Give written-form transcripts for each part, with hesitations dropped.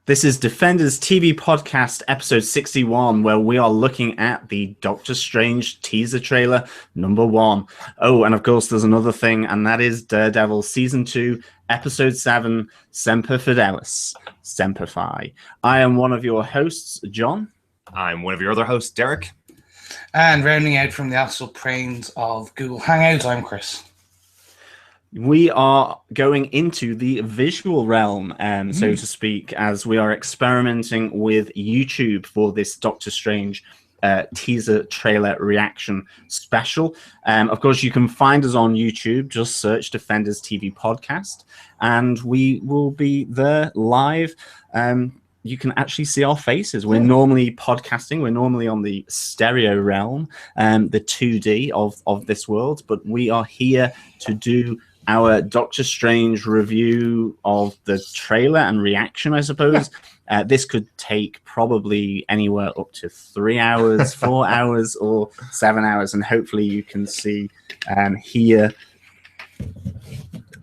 This is Defenders TV Podcast, episode 61, where we are looking at the Doctor Strange teaser trailer #1. Oh, and of course, there's another thing, and that is Daredevil Season 2, Episode 7, Semper Fidelis, Semper Fi. I am one of your hosts, John. I'm one of your other hosts, Derek. And rounding out from the astral planes of Google Hangouts, I'm Chris. We are going into the visual realm, so to speak, as we are experimenting with YouTube for this Doctor Strange teaser trailer reaction special. Of course, you can find us on YouTube. Just search Defenders TV Podcast, and we will be there live. You can actually see our faces. We're normally podcasting. We're normally on the stereo realm, the 2D of this world, but we are here to do our Doctor Strange review of the trailer and reaction, I suppose. This could take probably anywhere up to 3 hours, 4 hours, or 7 hours, and hopefully you can see here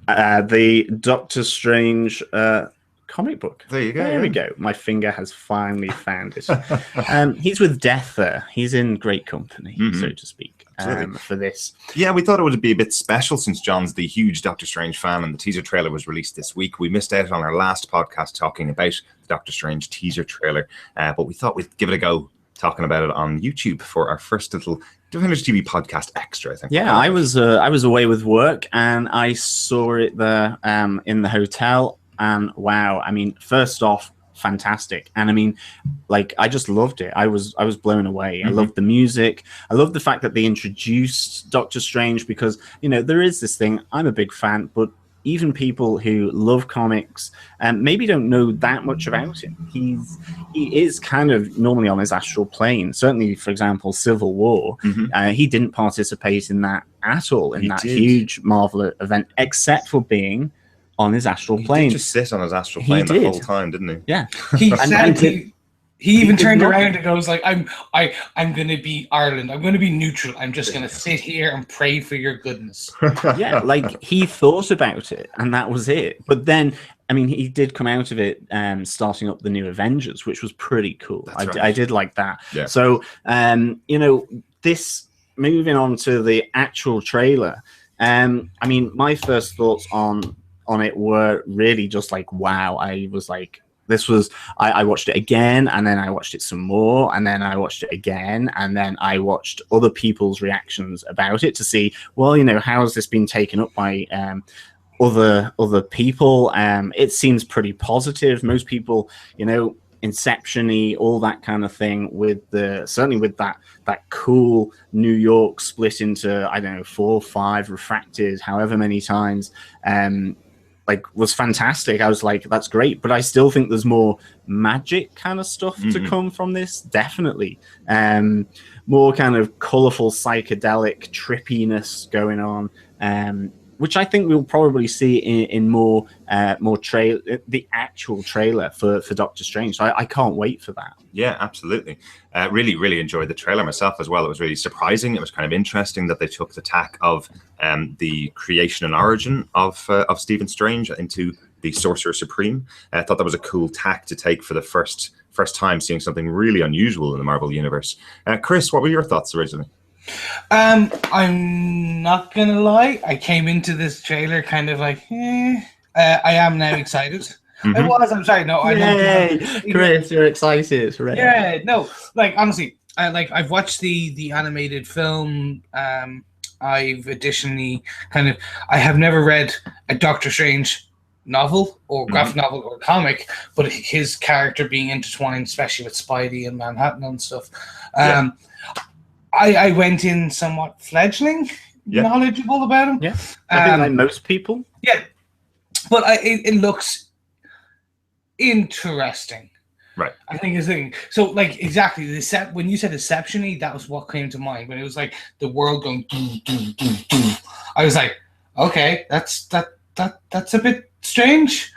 the Doctor Strange comic book. There you go. There we go. My finger has finally found it. He's with Death there. He's in great company, so to speak. For this. Yeah, we thought it would be a bit special since John's the huge Doctor Strange fan and the teaser trailer was released this week. We missed out on our last podcast talking about the Doctor Strange teaser trailer, but we thought we'd give it a go talking about it on YouTube for our first little Defenders TV Podcast extra, I think. Yeah, I was away with work and I saw it there in the hotel, and wow, I mean, first off, fantastic. And I mean, like, I just loved it. I was blown away. I loved the music. I loved the fact that they introduced Doctor Strange, because, you know, there is this thing, I'm a big fan, but even people who love comics and maybe don't know that much about him, he is kind of normally on his astral plane. Certainly, for example, Civil War, he didn't participate in that at all, in that huge Marvel event, except for being on his astral plane. He did just sit on his astral plane the whole time, didn't he? Yeah. He even turned around and goes like, I'm gonna be Ireland. I'm gonna be neutral. I'm just gonna sit here and pray for your goodness. Yeah, like, he thought about it and that was it. But then, I mean, he did come out of it starting up the new Avengers, which was pretty cool. I did like that. Yeah. So, you know, this, moving on to the actual trailer, I mean, my first thoughts on it were really just like, wow. I was like, this was, I watched it again, and then I watched it some more, and then I watched it again, and then I watched other people's reactions about it to see, well, you know, how has this been taken up by other people? It seems pretty positive. Most people, you know, Inception-y, all that kind of thing, with certainly with that cool New York split into, I don't know, 4 or 5 refracted however many times, like, was fantastic. I was like, that's great, but I still think there's more magic kind of stuff to come from this, definitely. More kind of colorful psychedelic trippiness going on, which I think we'll probably see in more the actual trailer for Doctor Strange. So I can't wait for that. Yeah, absolutely. Really, really enjoyed the trailer myself as well. It was really surprising. It was kind of interesting that they took the tack of the creation and origin of Stephen Strange into the Sorcerer Supreme. I thought that was a cool tack to take for the first time seeing something really unusual in the Marvel Universe. Chris, what were your thoughts originally? I'm not gonna lie, I came into this trailer kind of like, I am now excited. I'm sorry, no, Yay! Chris, you're excited, right? Yeah, no, like, honestly, I've watched the animated film. I've additionally I have never read a Doctor Strange novel or graphic novel or comic, but his character being intertwined, especially with Spidey and Manhattan and stuff. I went in somewhat fledgling, knowledgeable about him. Yeah, I think like most people. Yeah, but it looks interesting. Right. I think it's thing. So, like, exactly, when you said Inception-y, that was what came to mind. When it was like the world going doo, doo, doo, doo. I was like, okay, that's a bit strange,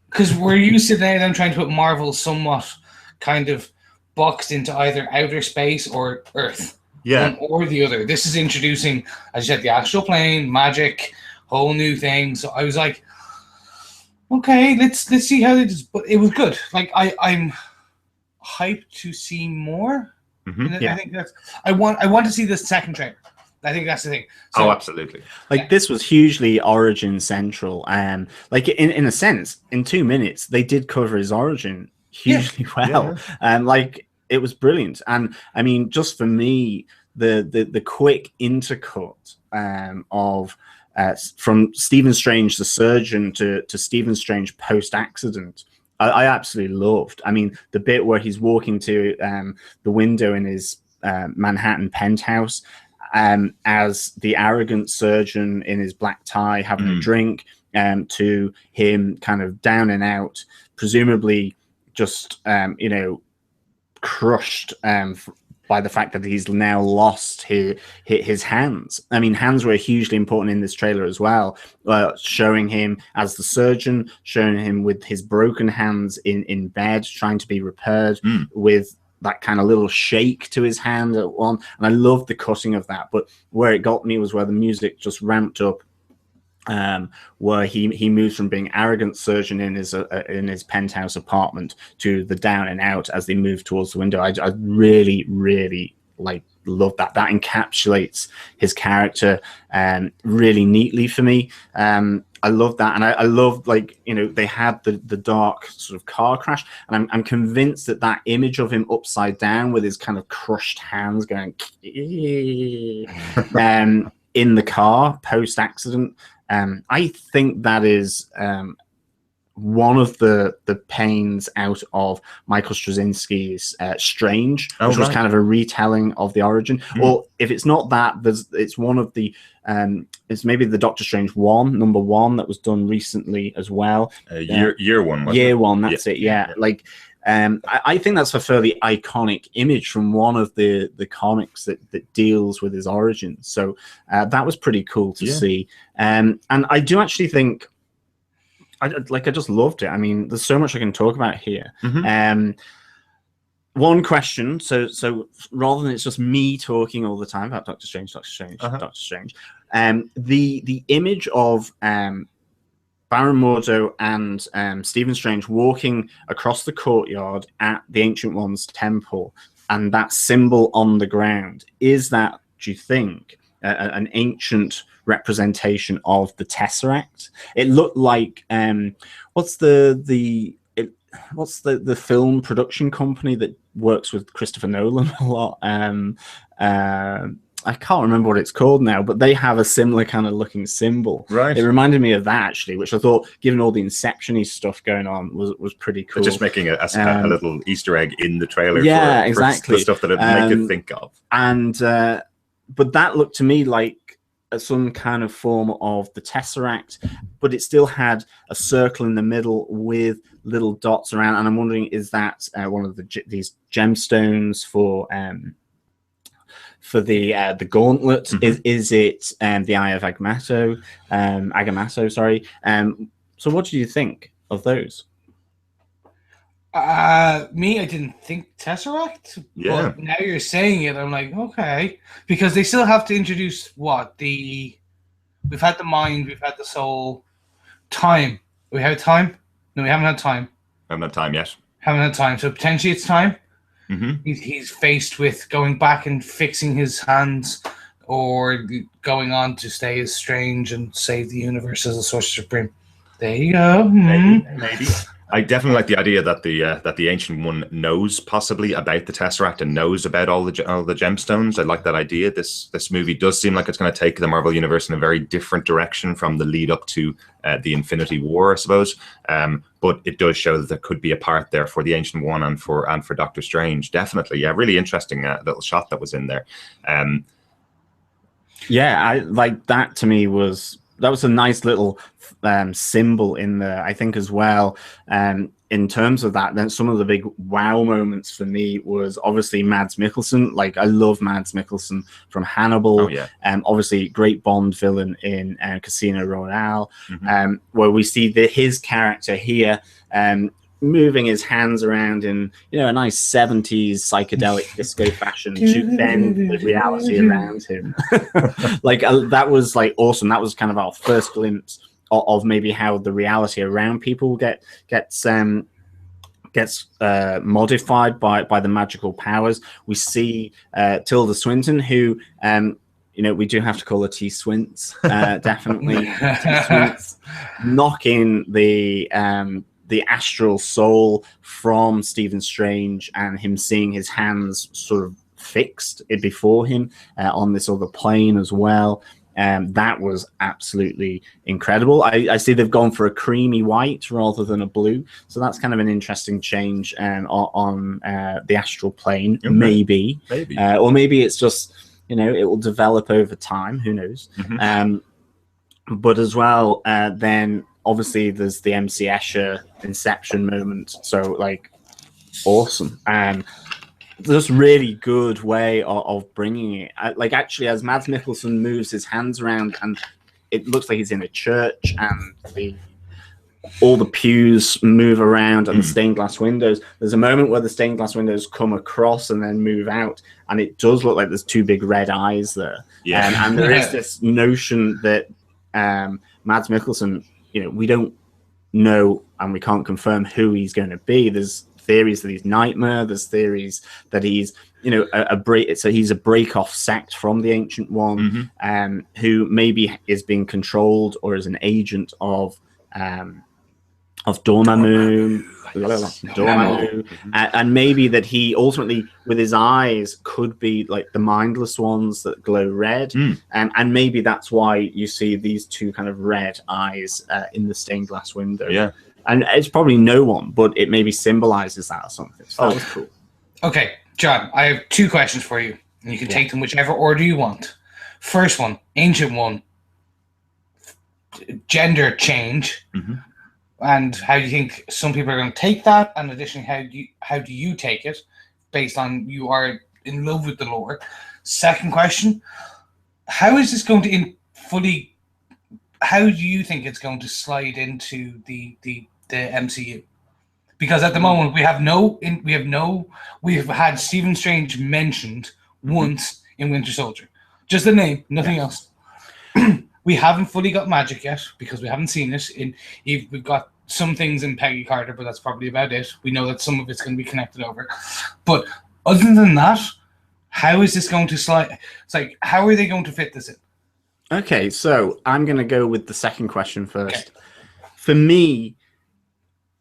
because we're used to now them trying to put Marvel somewhat kind of boxed into either outer space or Earth. Yeah. One or the other. This is introducing, as you said, the astral plane, magic, whole new thing. So I was like, okay, let's see how they just. But it was good. Like I'm hyped to see more. Yeah. I think I want to see the second trailer. I think that's the thing. So, absolutely. Like this was hugely origin central, and like in a sense, in 2 minutes they did cover his origin hugely well. Like it was brilliant, and I mean, just for me, the quick intercut of from Stephen Strange the surgeon to Stephen Strange post accident. I absolutely loved. I mean, the bit where he's walking to the window in his Manhattan penthouse, as the arrogant surgeon in his black tie having a drink, to him kind of down and out, presumably just crushed by the fact that he's now lost his hands. I mean, hands were hugely important in this trailer as well, showing him as the surgeon, showing him with his broken hands in bed, trying to be repaired with that kind of little shake to his hand at one. And I loved the cutting of that. But where it got me was where the music just ramped up, where he moves from being arrogant surgeon in his penthouse apartment to the down and out as they move towards the window. I really, really love that. That encapsulates his character really neatly for me. I love that, and I love they had the dark sort of car crash, and I'm convinced that image of him upside down with his kind of crushed hands going in the car post accident. I think that is one of the pains out of Michael Straczynski's Strange, which was kind of a retelling of the origin. Or if it's not that, it's one of the it's maybe the Doctor Strange number one that was done recently as well. Year one. Year one. That's it. Yeah. Like. I think that's a fairly iconic image from one of the comics that deals with his origins. So that was pretty cool to see. And I do actually think, I just loved it. I mean, there's so much I can talk about here. One question, so rather than it's just me talking all the time about Doctor Strange, the image of Baron Mordo and Stephen Strange walking across the courtyard at the Ancient One's temple, and that symbol on the ground, is that, do you think, an ancient representation of the Tesseract? It looked like what's the film production company that works with Christopher Nolan a lot? I can't remember what it's called now, but they have a similar kind of looking symbol. Right. It reminded me of that, actually, which I thought, given all the Inception-y stuff going on, was pretty cool. They're just making a little Easter egg in the trailer. Yeah, for exactly. The stuff that it make you think of. And but that looked to me like some kind of form of the Tesseract, but it still had a circle in the middle with little dots around. And I'm wondering, is that one of these gemstones for the gauntlet? Is it the Eye of Agamotto? Sorry. So what do you think of those? Me, I didn't think Tesseract. Yeah. But now you're saying it, I'm like, okay, because they still have to introduce we've had the mind, we've had the soul, time. We have time? No, we haven't had time. Haven't had time yet. Haven't had time. So potentially it's time. He's faced with going back and fixing his hands, or going on to stay as Strange and save the universe as a Sorcerer Supreme. There you go. Maybe. I definitely like the idea that the Ancient One knows possibly about the Tesseract and knows about all the gemstones. I like that idea. This movie does seem like it's going to take the Marvel Universe in a very different direction from the lead up to the Infinity War, I suppose. But it does show that there could be a part there for the Ancient One and for Doctor Strange. Definitely, yeah, really interesting little shot that was in there. Yeah, I like that. To me, that was a nice little symbol in there, I think, as well. In terms of that, then some of the big wow moments for me was obviously Mads Mikkelsen. Like, I love Mads Mikkelsen from Hannibal. Oh, yeah. Obviously, great Bond villain in Casino Royale, where we see his character here moving his hands around in a nice 70s psychedelic disco fashion to bend the reality around him. Like that was like awesome. That was kind of our first glimpse of maybe how the reality around people gets modified by the magical powers. We see Tilda Swinton, who we do have to call her T Swints, definitely T Swints, knocking the astral soul from Stephen Strange, and him seeing his hands sort of fixed before him on this other plane as well. That was absolutely incredible. I see they've gone for a creamy white rather than a blue, so that's kind of an interesting change on the astral plane. Okay. Maybe. Or maybe it's just, it will develop over time. Who knows? Mm-hmm. But as well, then obviously there's the MC Escher Inception moment. So like, awesome. Just really good way of bringing it. Like, actually, as Mads Mikkelsen moves his hands around, and it looks like he's in a church, and all the pews move around, and the stained glass windows. There's a moment where the stained glass windows come across and then move out, and it does look like there's two big red eyes there. Yeah, and there is this notion that Mads Mikkelsen, we don't know and we can't confirm who he's going to be. There's theories that he's Nightmare. There's theories that he's, he's a break-off sect from the Ancient One, who maybe is being controlled or is an agent of Dormammu, and maybe that he ultimately, with his eyes, could be like the mindless ones that glow red, and maybe that's why you see these two kind of red eyes in the stained glass window. Yeah. And it's probably no one, but it maybe symbolizes that or something. So that was cool. Okay, John, I have two questions for you, and you can take them whichever order you want. First one, Ancient One, gender change, and how do you think some people are going to take that? And additionally, how do you take it, based on you are in love with the lore? Second question, how is this going to fully? How do you think it's going to slide into the MCU? Because at the moment we've had Stephen Strange mentioned once in Winter Soldier, just the name, nothing else. We haven't fully got magic yet because we haven't seen it. We've got some things in Peggy Carter, but that's probably about it. We know that some of it's going to be connected over, but other than that, how is this going to slide? It's like, how are they going to fit this in? Okay, so I'm going to go with the second question first. Okay. For me,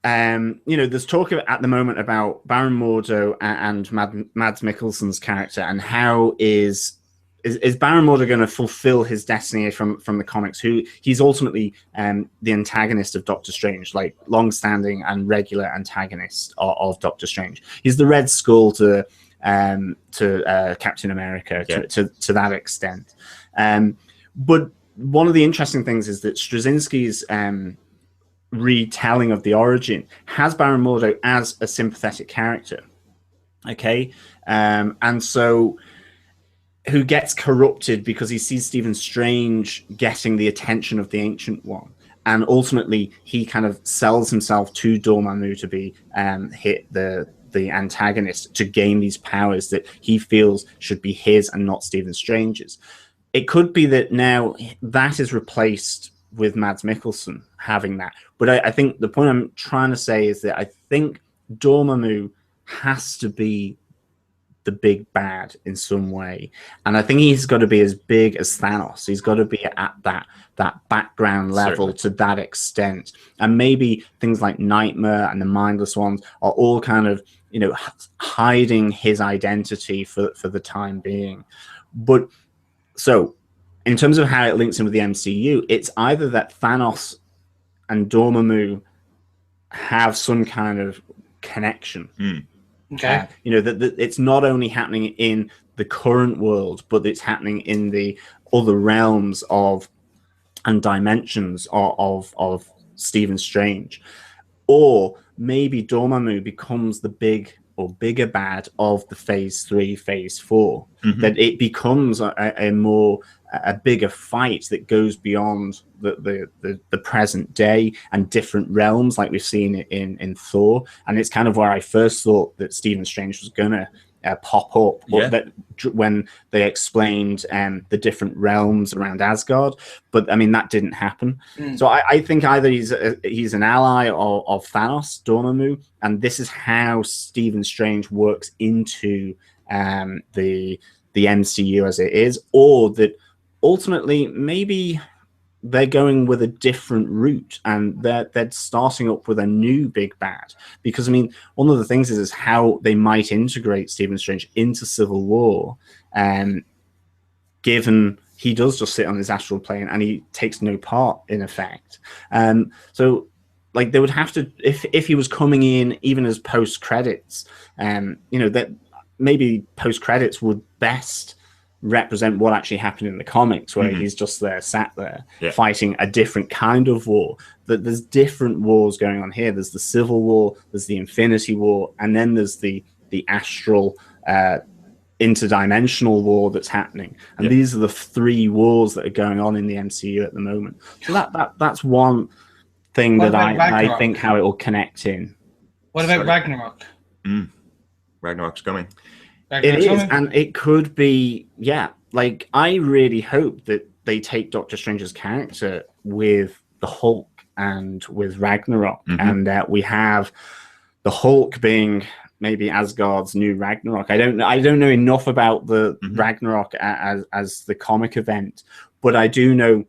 there's talk at the moment about Baron Mordo and Mads Mikkelsen's character, and how is Baron Mordo going to fulfill his destiny from the comics? Who he's ultimately the antagonist of Doctor Strange, like long-standing and regular antagonist of Doctor Strange. He's the Red Skull to Captain America to that extent. But one of the interesting things is that Straczynski's retelling of the origin has Baron Mordo as a sympathetic character. Okay, and so who gets corrupted because he sees Stephen Strange getting the attention of the Ancient One, and ultimately he kind of sells himself to Dormammu to be the antagonist, to gain these powers that he feels should be his and not Stephen Strange's. It could be that now that is replaced with Mads Mikkelsen having that. But I think the point I'm trying to say is that I think Dormammu has to be the big bad in some way. And I think he's got to be as big as Thanos. He's got to be at that background level. Certainly. To that extent. And maybe things like Nightmare and the Mindless Ones are all kind of, hiding his identity for the time being. But so, in terms of how it links in with the MCU, it's either that Thanos and Dormammu have some kind of connection. Okay. That it's not only happening in the current world, but it's happening in the other realms and dimensions of Stephen Strange. Or maybe Dormammu becomes the bigger bad of the Phase 3, Phase 4. That it becomes a bigger fight that goes beyond the present day and different realms, like we've seen it in Thor. And it's kind of where I first thought that Stephen Strange was gonna pop up when they explained the different realms around Asgard. But I mean, that didn't happen. So I think either he's an ally of Thanos, Dormammu, and this is how Stephen Strange works into the MCU as it is, or that ultimately maybe they're going with a different route and they're starting up with a new big bad. Because I mean, one of the things is how they might integrate Stephen Strange into Civil War, given he does just sit on his astral plane and he takes no part in effect. So like they would have to, if he was coming in even as post credits, that maybe post credits would best represent what actually happened in the comics, where he's just there, sat there, fighting a different kind of war. That there's different wars going on here. There's the Civil War, there's the Infinity War, and then there's the astral interdimensional war that's happening. And these are the three wars that are going on in the MCU at the moment. So that's one thing that I think how it will connect in. What about Ragnarok? Ragnarok's coming. It is, and it could be, like, I really hope that they take Doctor Strange's character with the Hulk and with Ragnarok, and we have the Hulk being maybe Asgard's new Ragnarok. I don't know enough about the Ragnarok as the comic event, but I do know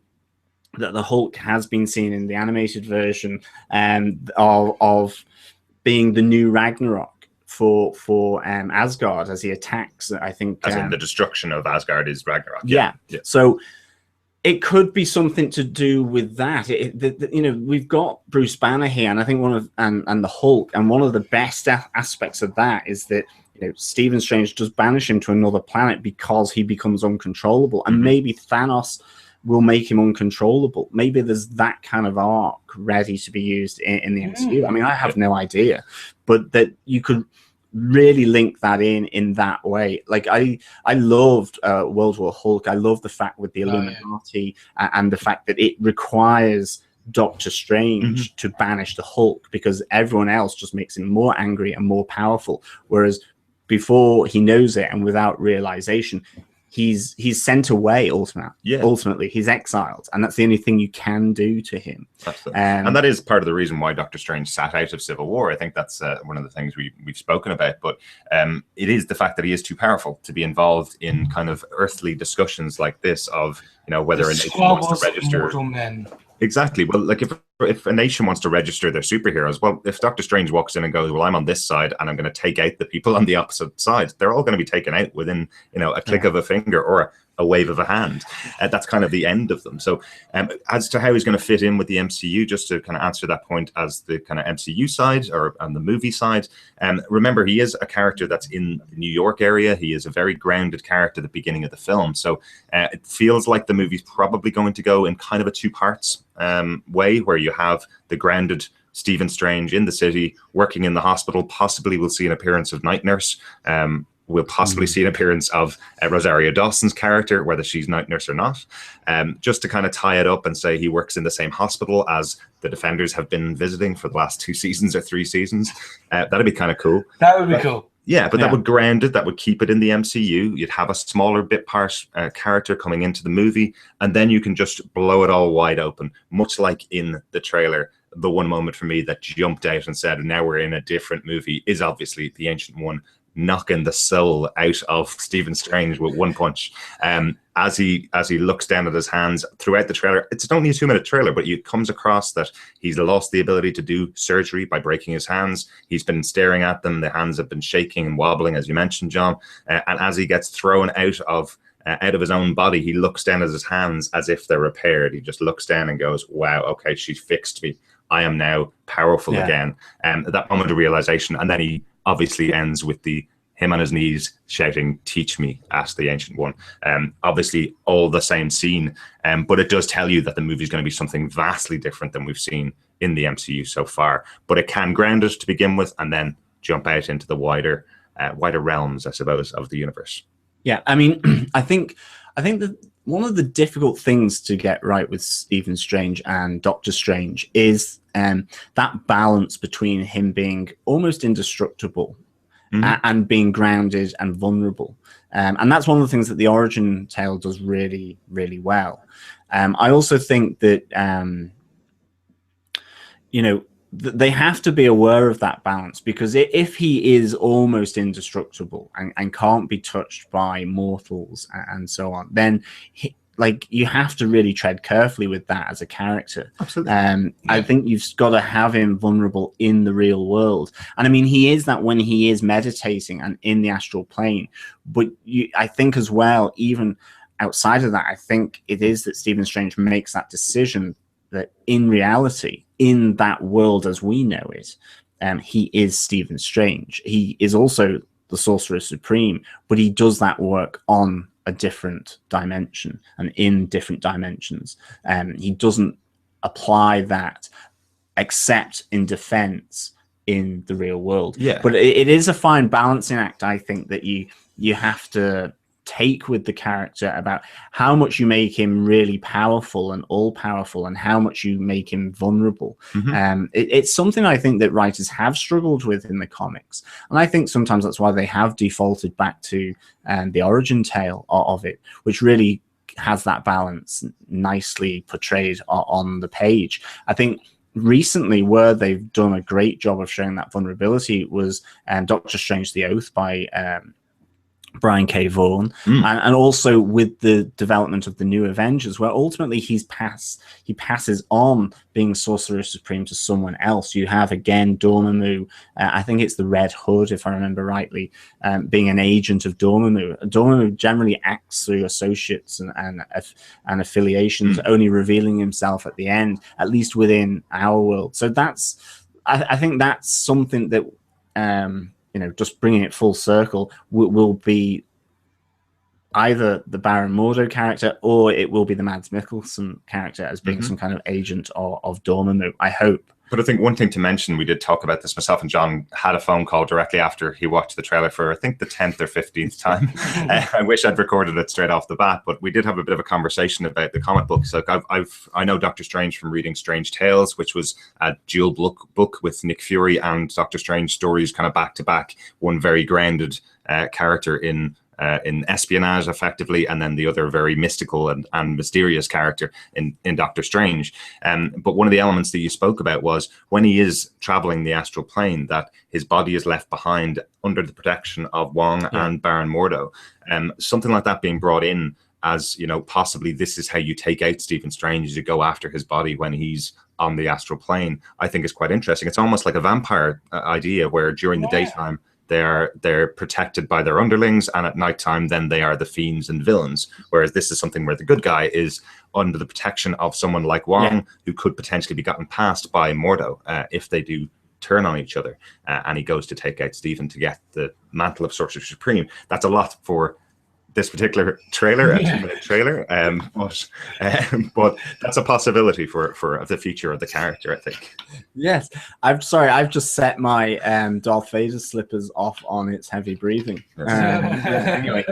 that the Hulk has been seen in the animated version of being the new Ragnarok for Asgard as he attacks. I think as in the destruction of Asgard is Ragnarok. Yeah. So it could be something to do with that. We've got Bruce Banner here, and I think and the Hulk, and one of the best aspects of that is that Stephen Strange does banish him to another planet because he becomes uncontrollable, and maybe Thanos will make him uncontrollable. Maybe there's that kind of arc ready to be used in the MCU. I mean, I have no idea, but that you could really link that in that way. Like I loved World War Hulk. I love the fact with the Illuminati and the fact that it requires Doctor Strange to banish the Hulk, because everyone else just makes him more angry and more powerful. Whereas before he knows it and without realization, he's sent away ultimately. He's exiled, and that's the only thing you can do to him. And that is part of the reason why Doctor Strange sat out of Civil War. I think that's one of the things we've spoken about, but it is the fact that he is too powerful to be involved in kind of earthly discussions like this of whether a nation wants to register. Exactly. Well, like if a nation wants to register their superheroes, well, if Doctor Strange walks in and goes, well, I'm on this side and I'm going to take out the people on the opposite side, they're all going to be taken out within, a click of a finger or a wave of a hand. That's kind of the end of them. So as to how he's going to fit in with the MCU, just to kind of answer that point as the kind of MCU side or on the movie side, remember, he is a character that's in the New York area. He is a very grounded character at the beginning of the film. So it feels like the movie's probably going to go in kind of a two parts way, where you have the grounded Stephen Strange in the city, working in the hospital. Possibly we'll see an appearance of Night Nurse. We'll possibly see an appearance of Rosario Dawson's character, whether she's Night Nurse or not, just to kind of tie it up and say he works in the same hospital as the Defenders have been visiting for the last 2 seasons or 3 seasons. That'd be kind of cool. That would be cool. Yeah, but that would ground it. That would keep it in the MCU. You'd have a smaller bit part character coming into the movie, and then you can just blow it all wide open, much like in the trailer. The one moment for me that jumped out and said, now we're in a different movie, is obviously the Ancient One knocking the soul out of Stephen Strange with one punch. As he looks down at his hands throughout the trailer, it's only a 2-minute trailer, but it comes across that he's lost the ability to do surgery by breaking his hands. He's been staring at them. The hands have been shaking and wobbling, as you mentioned, John. And as he gets thrown out of his own body, he looks down at his hands as if they're repaired. He just looks down and goes, wow, okay, she fixed me. I am now powerful again. That moment of realization. And then he obviously ends with him on his knees shouting, "Teach me," at the Ancient One. Obviously all the same scene, but it does tell you that the movie is going to be something vastly different than we've seen in the MCU so far. But it can ground it to begin with and then jump out into the wider realms, I suppose, of the universe. Yeah, I mean, I think that one of the difficult things to get right with Stephen Strange and Doctor Strange is that balance between him being almost indestructible and being grounded and vulnerable. And that's one of the things that the origin tale does really, really well. I also think that, they have to be aware of that balance, because if he is almost indestructible and can't be touched by mortals and so on, then you have to really tread carefully with that as a character. Absolutely. I think you've got to have him vulnerable in the real world. And I mean, he is that when he is meditating and in the astral plane. But I think as well, even outside of that, I think it is that Stephen Strange makes that decision that in reality, in that world as we know it, he is Stephen Strange. He is also the Sorcerer Supreme, but he does that work on a different dimension and in different dimensions. He doesn't apply that except in defense in the real world. Yeah. But it is a fine balancing act, I think, that you have to take with the character about how much you make him really powerful and all-powerful and how much you make him vulnerable. It's something I think that writers have struggled with in the comics, and I think sometimes that's why they have defaulted back to the origin tale of it, which really has that balance nicely portrayed on the page. I think recently where they've done a great job of showing that vulnerability was Doctor Strange the Oath by Brian K. Vaughan, and also with the development of the New Avengers, where ultimately he passes on being Sorcerer Supreme to someone else. You have again Dormammu, I think it's the Red Hood, if I remember rightly, being an agent of Dormammu. Dormammu generally acts through associates and affiliations, only revealing himself at the end, at least within our world. So I think that's something that just bringing it full circle will be either the Baron Mordo character or it will be the Mads Mikkelsen character as being some kind of agent of Dormammu, I hope. But I think one thing to mention, we did talk about this, myself and John had a phone call directly after he watched the trailer for, I think, the 10th or 15th time. I wish I'd recorded it straight off the bat, but we did have a bit of a conversation about the comic books. Like I know Doctor Strange from reading Strange Tales, which was a dual book with Nick Fury and Doctor Strange stories kind of back to back, one very grounded character in espionage, effectively, and then the other very mystical and mysterious character in Doctor Strange. But one of the elements that you spoke about was when he is traveling the astral plane, that his body is left behind under the protection of Wong and Baron Mordo. Something like that being brought in as, possibly this is how you take out Stephen Strange, as you go after his body when he's on the astral plane, I think is quite interesting. It's almost like a vampire idea, where during the daytime, they're protected by their underlings, and at nighttime then they are the fiends and villains, whereas this is something where the good guy is under the protection of someone like Wong, who could potentially be gotten past by Mordo if they do turn on each other, and he goes to take out Stephen to get the mantle of Sorcerer Supreme. That's a lot for this particular trailer, a 2-minute trailer, but that's a possibility for the future of the character, I think. Yes, I'm sorry, I've just set my Darth Vader slippers off on its heavy breathing. Anyway,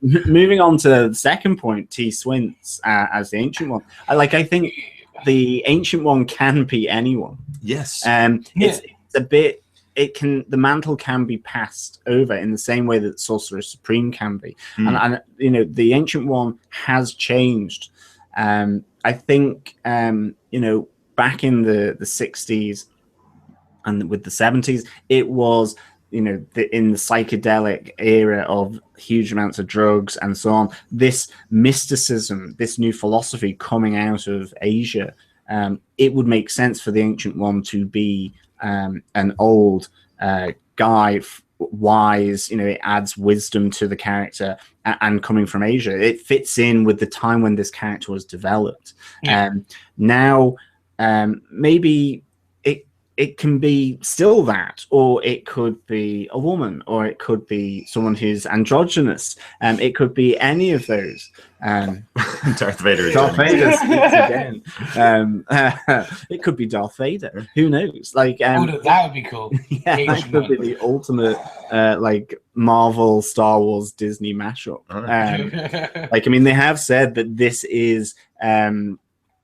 moving on to the second point, T. Swints as the Ancient One. I think the Ancient One can be anyone. Yes, it's a bit. The mantle can be passed over in the same way that Sorcerer Supreme can be, and the Ancient One has changed. I think back in the 60s and with the 70s, it was in the psychedelic era of huge amounts of drugs and so on. This mysticism, this new philosophy coming out of Asia, it would make sense for the Ancient One to be an old guy, wise. It adds wisdom to the character, and coming from Asia, it fits in with the time when this character was developed. Now, maybe it can be still that, or it could be a woman, or it could be someone who's androgynous. It could be any of those. Darth Vader. Darth Vader speaks again. It could be Darth Vader. Who knows? That would be cool. Yeah, that could be the ultimate Marvel, Star Wars, Disney mashup. They have said that this is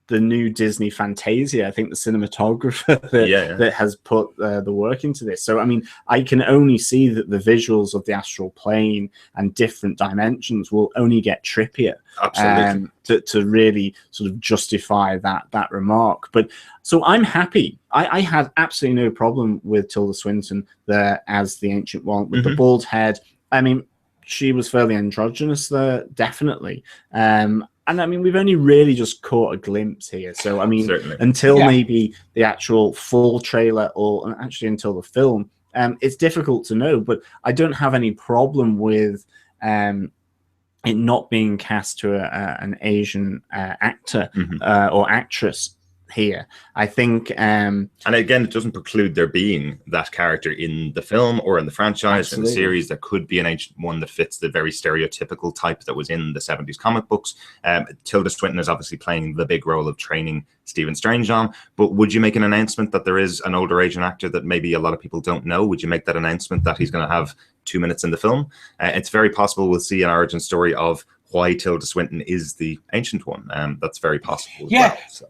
the new Disney Fantasia. I think the cinematographer that has put the work into this. So, I mean, I can only see that the visuals of the astral plane and different dimensions will only get trippier. Absolutely. To really sort of justify that remark. But so I'm happy. I had absolutely no problem with Tilda Swinton there as the Ancient One with the bald head. I mean, she was fairly androgynous there, definitely. And I mean, we've only really just caught a glimpse here. So, I mean, until maybe the actual full trailer or actually until the film, it's difficult to know. But I don't have any problem with it not being cast to an Asian actor or actress here. I think and again, it doesn't preclude there being that character in the film or in the franchise or in the series. There could be an Ancient One that fits the very stereotypical type that was in the 70s comic books. Tilda Swinton is obviously playing the big role of training Stephen Strange on, but would you make an announcement that there is an older Asian actor that maybe a lot of people don't know? Would you make that announcement that he's going to have 2 minutes in the film? It's very possible we'll see an origin story of why Tilda Swinton is the Ancient One. That's very possible as well. So.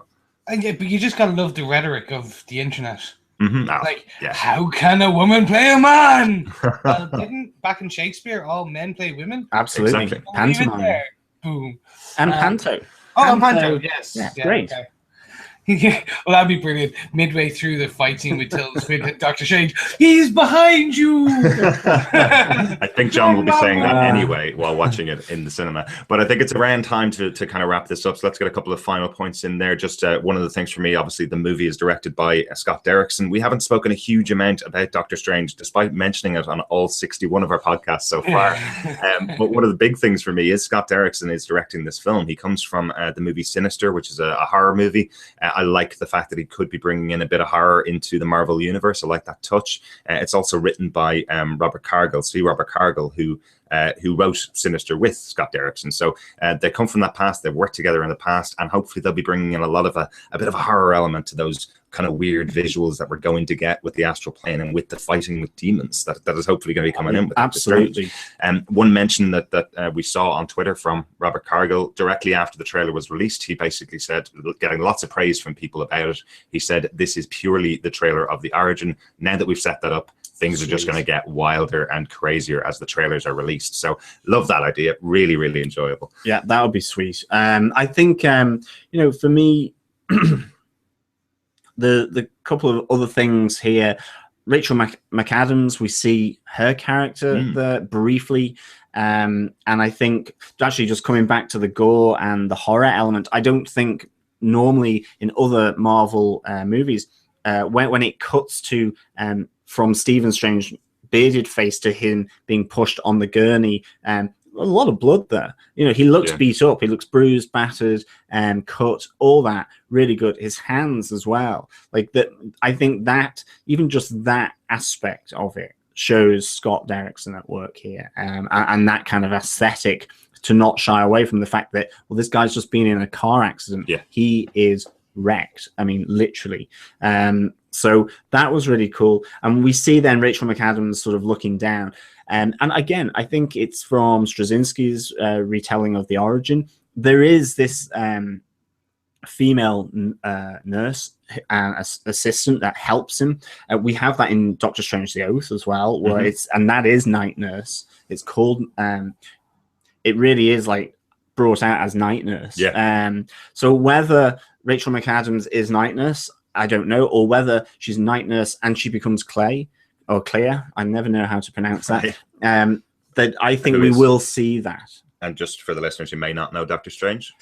But you just gotta love the rhetoric of the internet. Like, how can a woman play a man? Well, didn't back in Shakespeare all men play women? Absolutely. Exactly. Pantomime. Boom. And Panto. Oh, and Panto. Yes. Yeah, great. Okay. Well, that'd be brilliant. Midway through the fight scene with Tilda Swinton, Dr. Strange, he's behind you. I think John will be saying that anyway while watching it in the cinema. But I think it's around time to kind of wrap this up. So let's get a couple of final points in there. Just one of the things for me, obviously, the movie is directed by Scott Derrickson. We haven't spoken a huge amount about Doctor Strange, despite mentioning it on all 61 of our podcasts so far. But one of the big things for me is Scott Derrickson is directing this film. He comes from the movie Sinister, which is a horror movie. I like the fact that he could be bringing in a bit of horror into the Marvel universe. I like that touch. It's also written by Robert Cargill, Robert Cargill, who wrote Sinister with Scott Derrickson. So they come from that past. They've worked together in the past, and hopefully they'll be bringing in a lot of a bit of a horror element to those kind of weird visuals that we're going to get with the astral plane and with the fighting with demons. That is hopefully going to be coming in with absolutely. One mention that we saw on Twitter from Robert Cargill directly after the trailer was released, he basically said, getting lots of praise from people about it, he said, this is purely the trailer of the origin. Now that we've set that up, things are just going to get wilder and crazier as the trailers are released. So love that idea. Really, really enjoyable. Yeah, that would be sweet. I think, for me, the couple of other things here, Rachel McAdams, we see her character there briefly. And I think actually just coming back to the gore and the horror element, I don't think normally in other Marvel movies, when it cuts to from Stephen Strange bearded face to him being pushed on the gurney, a lot of blood there. He looks beat up, he looks bruised, battered, and cut, all that really good. His hands as well, like that. I think that even just that aspect of it shows Scott Derrickson at work here, and that kind of aesthetic, to not shy away from the fact that, well, this guy's just been in a car accident. He is wrecked. I mean, literally. So that was really cool. And we see then Rachel McAdams sort of looking down. And again, I think it's from Straczynski's retelling of the origin. There is this female nurse and assistant that helps him. We have that in Doctor Strange: The Oath as well, where and that is Night Nurse. It's called. It really is like brought out as Night Nurse. So whether Rachel McAdams is Night Nurse, I don't know, or whether she's Night Nurse and she becomes Clay or Clea. I never know how to pronounce that. That I think we will see that. And just for the listeners who may not know Doctor Strange,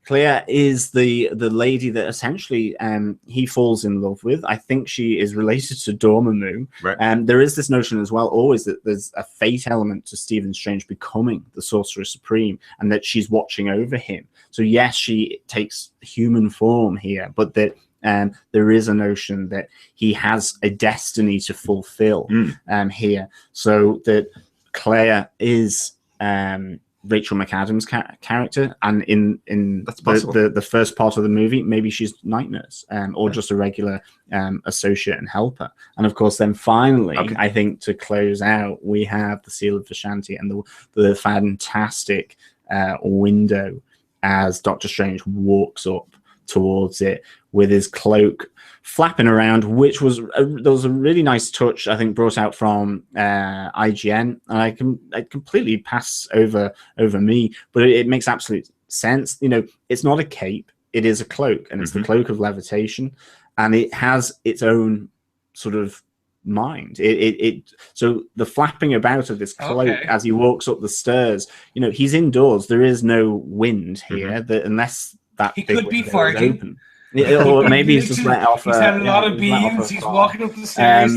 Clea is the lady that essentially he falls in love with. I think she is related to Dormammu. And there is this notion as well always that there's a fate element to Stephen Strange becoming the Sorcerer Supreme, and that she's watching over him. So yes, she takes human form here, but that there is a notion that he has a destiny to fulfill here. So that Clea is Rachel McAdams' character, and in the first part of the movie, maybe she's Night Nurse, or just a regular associate and helper. And of course, then finally, I think to close out, we have the Seal of Vishanti and the fantastic window as Doctor Strange walks up towards it with his cloak flapping around, which was there was a really nice touch, I think, brought out from IGN, and it completely passed over me, but it makes absolute sense. You know, it's not a cape, it is a cloak, and it's the cloak of levitation, and it has its own sort of mind. So the flapping about of this cloak as he walks up the stairs, you know, he's indoors. There is no wind here, unless that he could be farting. Open. Or maybe he's just let off. He's had a lot of beans. He's walking up the stairs.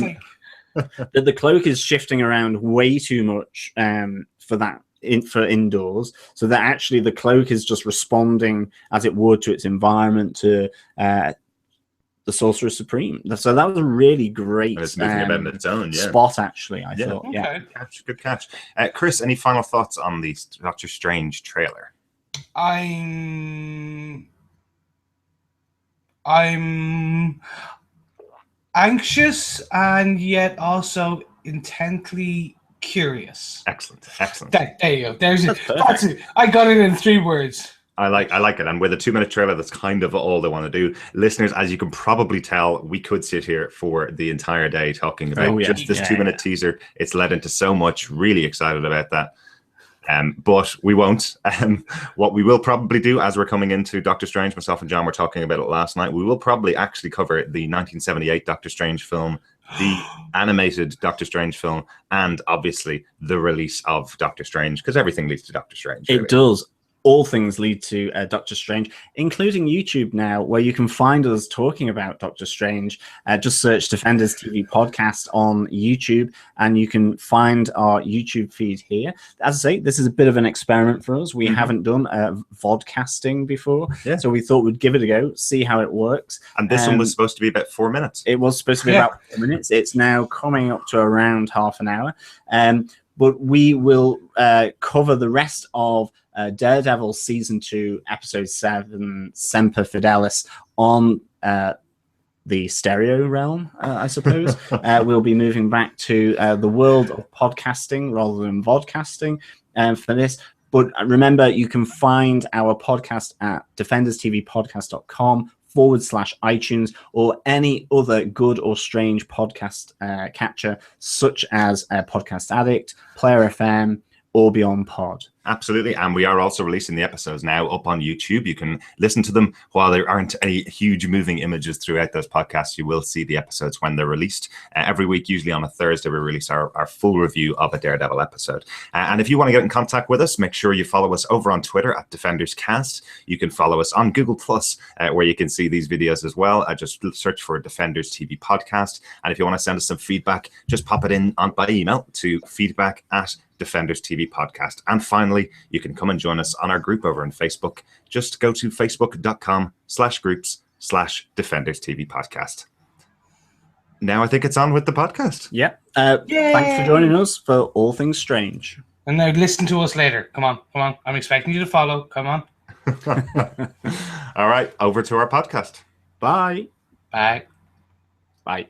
The cloak is shifting around way too much for that. For indoors, so that actually the cloak is just responding as it would to its environment, to the Sorcerer Supreme. So that was a really great it's moving about in its own, spot, actually, I thought. Okay. Good catch. Chris, any final thoughts on the Doctor Strange trailer? I'm anxious and yet also intently curious. Excellent. There you go. That's it. I got it in 3 words. I like it, and with a 2-minute trailer, that's kind of all they want to do. Listeners, as you can probably tell, we could sit here for the entire day talking about just this 2-minute teaser. It's led into so much. Really excited about that. But we won't. What we will probably do, as we're coming into Doctor Strange, myself and John were talking about it last night, we will probably actually cover the 1978 Doctor Strange film, the animated Doctor Strange film, and obviously the release of Doctor Strange, because everything leads to Doctor Strange. Really. It does. All things lead to Doctor Strange, including YouTube now, where you can find us talking about Doctor Strange. Just search Defenders TV Podcast on YouTube, and you can find our YouTube feed here. As I say, this is a bit of an experiment for us. We haven't done vodcasting before, so we thought we'd give it a go, see how it works. And this one was supposed to be about 4 minutes. It was supposed to be about 4 minutes. It's now coming up to around half an hour. But we will cover the rest of Daredevil Season 2, Episode 7, Semper Fidelis on the stereo realm, I suppose. We'll be moving back to the world of podcasting rather than vodcasting for this. But remember, you can find our podcast at defenderstvpodcast.com/iTunes or any other good or strange podcast catcher, such as Podcast Addict, Player FM, or Beyond Pod. Absolutely. And we are also releasing the episodes now up on YouTube. You can listen to them while there aren't any huge moving images throughout those podcasts. You will see the episodes when they're released. Every week, usually on a Thursday, we release our full review of a Daredevil episode. And if you want to get in contact with us, make sure you follow us over on Twitter at DefendersCast. You can follow us on Google+, where you can see these videos as well. Just search for Defenders TV Podcast. And if you want to send us some feedback, just pop it in by email to feedback@Defenders TV Podcast. And finally, you can come and join us on our group over on Facebook. Just go to facebook.com/groups/Defenders TV Podcast. Now I think it's on with the podcast. Yeah. Thanks for joining us for All Things Strange. And now listen to us later. Come on. I'm expecting you to follow. Come on. All right. Over to our podcast. Bye. Bye. Bye.